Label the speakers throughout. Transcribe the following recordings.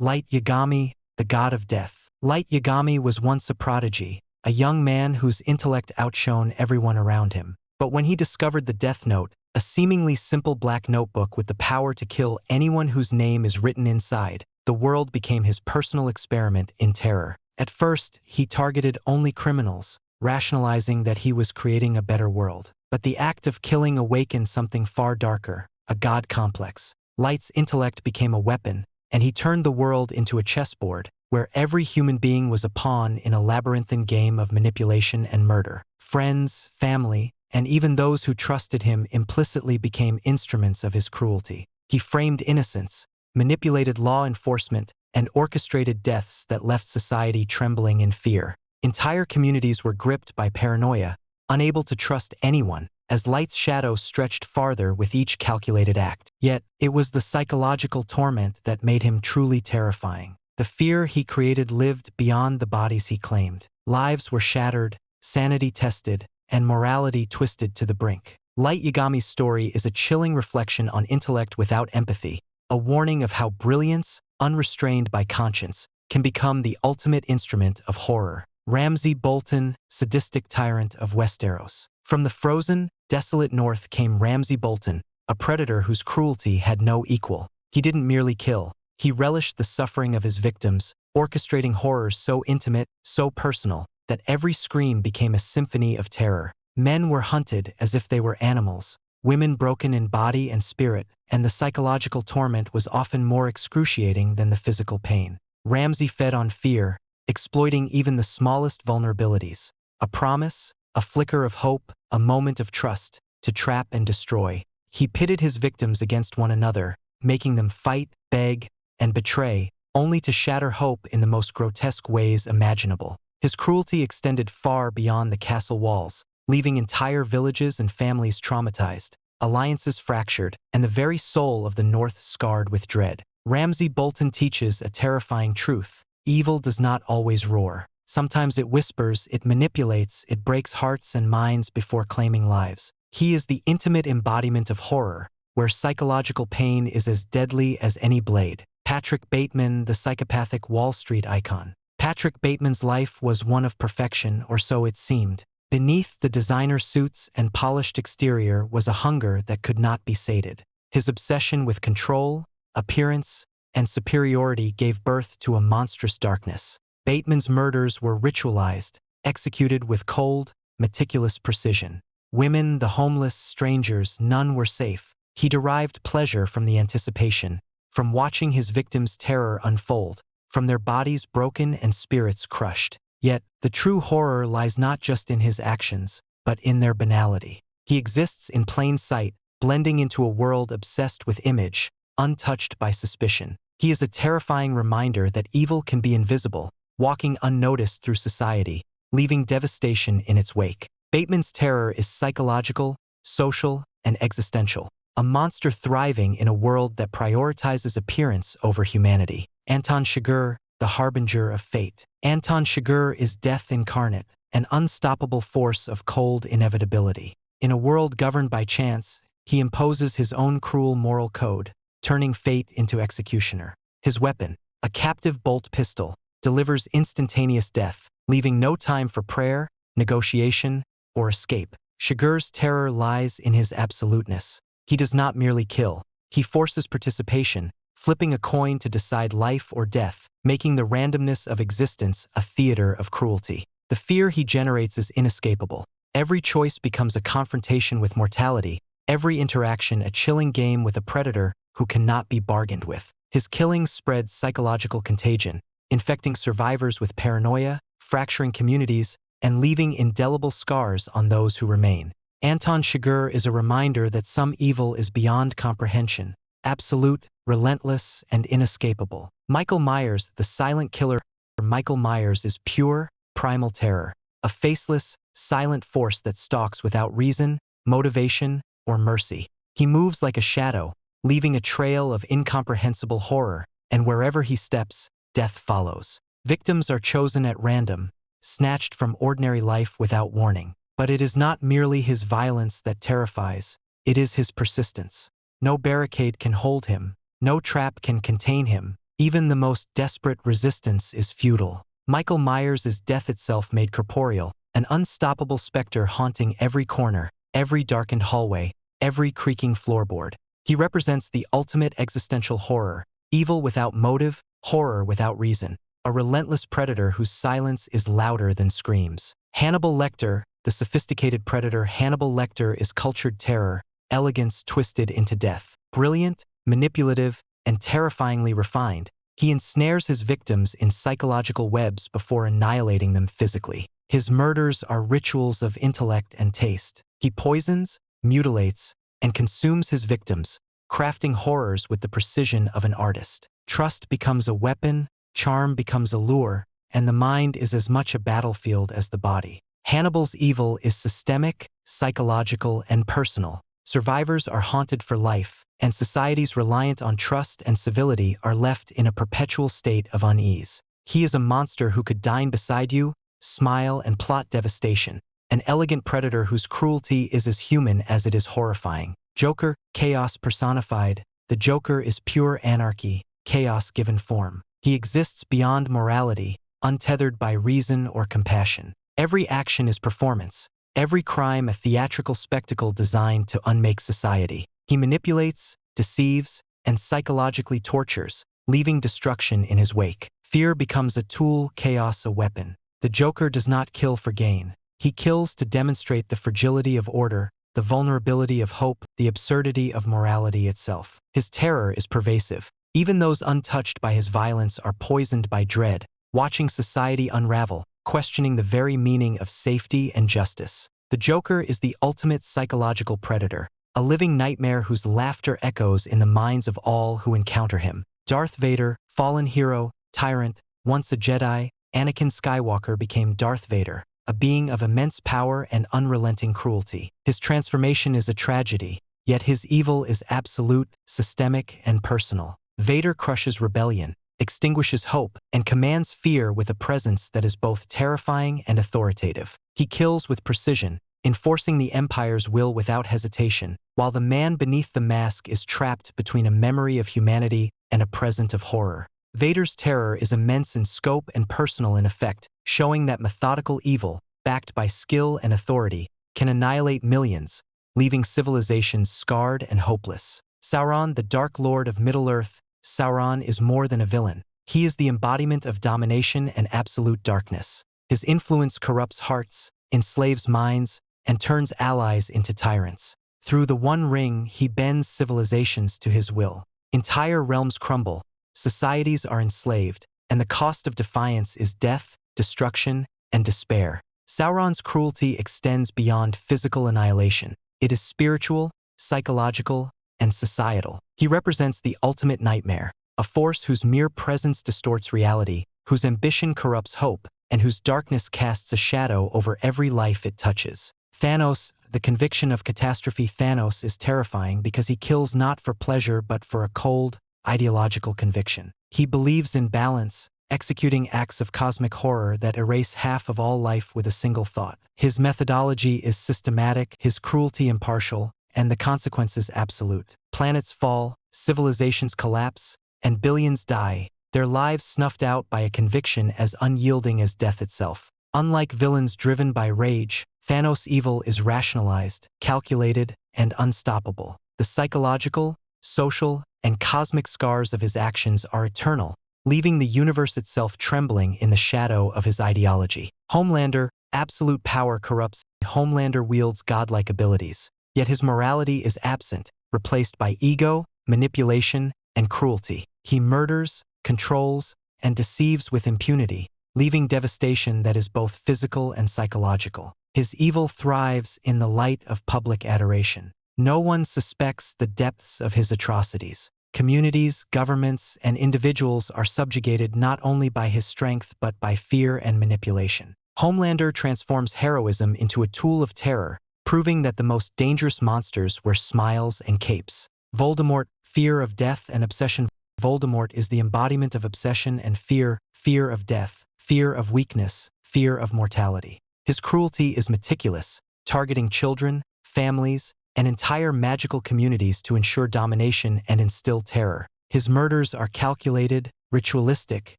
Speaker 1: Light Yagami, the god of death. Light Yagami was once a prodigy, a young man whose intellect outshone everyone around him. But when he discovered the Death Note, a seemingly simple black notebook with the power to kill anyone whose name is written inside, the world became his personal experiment in terror. At first, he targeted only criminals, rationalizing that he was creating a better world. But the act of killing awakened something far darker, a god complex. Light's intellect became a weapon, and he turned the world into a chessboard, where every human being was a pawn in a labyrinthine game of manipulation and murder. Friends, family, and even those who trusted him implicitly became instruments of his cruelty. He framed innocence, manipulated law enforcement, and orchestrated deaths that left society trembling in fear. Entire communities were gripped by paranoia, unable to trust anyone, as Light's shadow stretched farther with each calculated act. Yet, it was the psychological torment that made him truly terrifying. The fear he created lived beyond the bodies he claimed. Lives were shattered, sanity tested, and morality twisted to the brink. Light Yagami's story is a chilling reflection on intellect without empathy, a warning of how brilliance, unrestrained by conscience, can become the ultimate instrument of horror. Ramsay Bolton, sadistic tyrant of Westeros. From the frozen, desolate north came Ramsay Bolton, a predator whose cruelty had no equal. He didn't merely kill, he relished the suffering of his victims, orchestrating horrors so intimate, so personal, that every scream became a symphony of terror. Men were hunted as if they were animals, women broken in body and spirit, and the psychological torment was often more excruciating than the physical pain. Ramsay fed on fear, exploiting even the smallest vulnerabilities. A promise, a flicker of hope, a moment of trust, to trap and destroy. He pitted his victims against one another, making them fight, beg, and betray, only to shatter hope in the most grotesque ways imaginable. His cruelty extended far beyond the castle walls, leaving entire villages and families traumatized, alliances fractured, and the very soul of the North scarred with dread. Ramsay Bolton teaches a terrifying truth. Evil does not always roar. Sometimes it whispers, it manipulates, it breaks hearts and minds before claiming lives. He is the intimate embodiment of horror, where psychological pain is as deadly as any blade. Patrick Bateman, the psychopathic Wall Street icon. Patrick Bateman's life was one of perfection, or so it seemed. Beneath the designer suits and polished exterior was a hunger that could not be sated. His obsession with control, appearance, and superiority gave birth to a monstrous darkness. Bateman's murders were ritualized, executed with cold, meticulous precision. Women, the homeless, strangers, none were safe. He derived pleasure from the anticipation, from watching his victims' terror unfold, from their bodies broken and spirits crushed. Yet, the true horror lies not just in his actions, but in their banality. He exists in plain sight, blending into a world obsessed with image, untouched by suspicion. He is a terrifying reminder that evil can be invisible, walking unnoticed through society, leaving devastation in its wake. Bateman's terror is psychological, social, and existential, a monster thriving in a world that prioritizes appearance over humanity. Anton Chigurh, the harbinger of fate. Anton Chigurh is death incarnate, an unstoppable force of cold inevitability. In a world governed by chance, he imposes his own cruel moral code, turning fate into executioner. His weapon, a captive bolt pistol, delivers instantaneous death, leaving no time for prayer, negotiation, or escape. Chigurh's terror lies in his absoluteness. He does not merely kill, he forces participation, flipping a coin to decide life or death, making the randomness of existence a theater of cruelty. The fear he generates is inescapable. Every choice becomes a confrontation with mortality, every interaction a chilling game with a predator who cannot be bargained with. His killings spread psychological contagion, infecting survivors with paranoia, fracturing communities, and leaving indelible scars on those who remain. Anton Chigurh is a reminder that some evil is beyond comprehension, absolute, relentless, and inescapable. Michael Myers, the silent killer. Michael Myers is pure, primal terror, a faceless, silent force that stalks without reason, motivation, or mercy. He moves like a shadow, leaving a trail of incomprehensible horror, and wherever he steps, death follows. Victims are chosen at random, snatched from ordinary life without warning. But it is not merely his violence that terrifies, it is his persistence. No barricade can hold him, no trap can contain him, Even the most desperate resistance is futile. Michael Myers is death itself made corporeal, an unstoppable specter haunting every corner, every darkened hallway, every creaking floorboard. He represents the ultimate existential horror, evil without motive, horror without reason, a relentless predator whose silence is louder than screams. Hannibal Lecter, the sophisticated predator. Hannibal Lecter is cultured terror, elegance twisted into death. Brilliant, manipulative, and terrifyingly refined, he ensnares his victims in psychological webs before annihilating them physically. His murders are rituals of intellect and taste. He poisons, mutilates, and consumes his victims, crafting horrors with the precision of an artist. Trust becomes a weapon, charm becomes a lure, and the mind is as much a battlefield as the body. Hannibal's evil is systemic, psychological, and personal. Survivors are haunted for life, and societies reliant on trust and civility are left in a perpetual state of unease. He is a monster who could dine beside you, smile, and plot devastation, an elegant predator whose cruelty is as human as it is horrifying. Joker, chaos personified. The Joker is pure anarchy, chaos given form. He exists beyond morality, untethered by reason or compassion. Every action is performance, every crime a theatrical spectacle designed to unmake society. He manipulates, deceives, and psychologically tortures, leaving destruction in his wake. Fear becomes a tool, chaos a weapon. The Joker does not kill for gain. He kills to demonstrate the fragility of order, the vulnerability of hope, the absurdity of morality itself. His terror is pervasive. Even those untouched by his violence are poisoned by dread, watching society unravel, questioning the very meaning of safety and justice. The Joker is the ultimate psychological predator, a living nightmare whose laughter echoes in the minds of all who encounter him. Darth Vader, fallen hero, tyrant, once a Jedi, Anakin Skywalker became Darth Vader, a being of immense power and unrelenting cruelty. His transformation is a tragedy, yet his evil is absolute, systemic, and personal. Vader crushes rebellion, extinguishes hope, and commands fear with a presence that is both terrifying and authoritative. He kills with precision, enforcing the Empire's will without hesitation, while the man beneath the mask is trapped between a memory of humanity and a present of horror. Vader's terror is immense in scope and personal in effect, showing that methodical evil, backed by skill and authority, can annihilate millions, leaving civilizations scarred and hopeless. Sauron, the Dark Lord of Middle-earth. Sauron is more than a villain. He is the embodiment of domination and absolute darkness. His influence corrupts hearts, enslaves minds, and turns allies into tyrants. Through the One Ring, he bends civilizations to his will. Entire realms crumble, societies are enslaved, and the cost of defiance is death, destruction, and despair. Sauron's cruelty extends beyond physical annihilation. It is spiritual, psychological, and societal. He represents the ultimate nightmare, a force whose mere presence distorts reality, whose ambition corrupts hope, and whose darkness casts a shadow over every life it touches. Thanos, the conviction of catastrophe. Thanos is terrifying because he kills not for pleasure but for a cold, ideological conviction. He believes in balance, executing acts of cosmic horror that erase half of all life with a single thought. His methodology is systematic, his cruelty impartial, and the consequences absolute. Planets fall, civilizations collapse, and billions die, their lives snuffed out by a conviction as unyielding as death itself. Unlike villains driven by rage, Thanos' evil is rationalized, calculated, and unstoppable. The psychological, social, and cosmic scars of his actions are eternal, leaving the universe itself trembling in the shadow of his ideology. Homelander, absolute power corrupts. Homelander wields godlike abilities, yet his morality is absent, replaced by ego, manipulation, and cruelty. He murders, controls, and deceives with impunity, leaving devastation that is both physical and psychological. His evil thrives in the light of public adoration. No one suspects the depths of his atrocities. Communities, governments, and individuals are subjugated not only by his strength but by fear and manipulation. Homelander transforms heroism into a tool of terror, proving that the most dangerous monsters wear smiles and capes. Voldemort, fear of death and obsession. Voldemort is the embodiment of obsession and fear, fear of death, fear of weakness, fear of mortality. His cruelty is meticulous, targeting children, families, and entire magical communities to ensure domination and instill terror. His murders are calculated, ritualistic,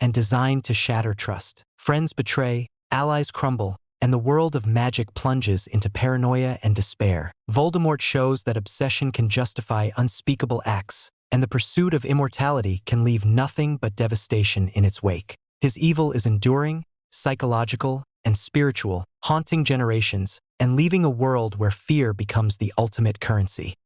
Speaker 1: and designed to shatter trust. Friends betray, allies crumble, and the world of magic plunges into paranoia and despair. Voldemort shows that obsession can justify unspeakable acts, and the pursuit of immortality can leave nothing but devastation in its wake. His evil is enduring, psychological, and spiritual, haunting generations, and leaving a world where fear becomes the ultimate currency.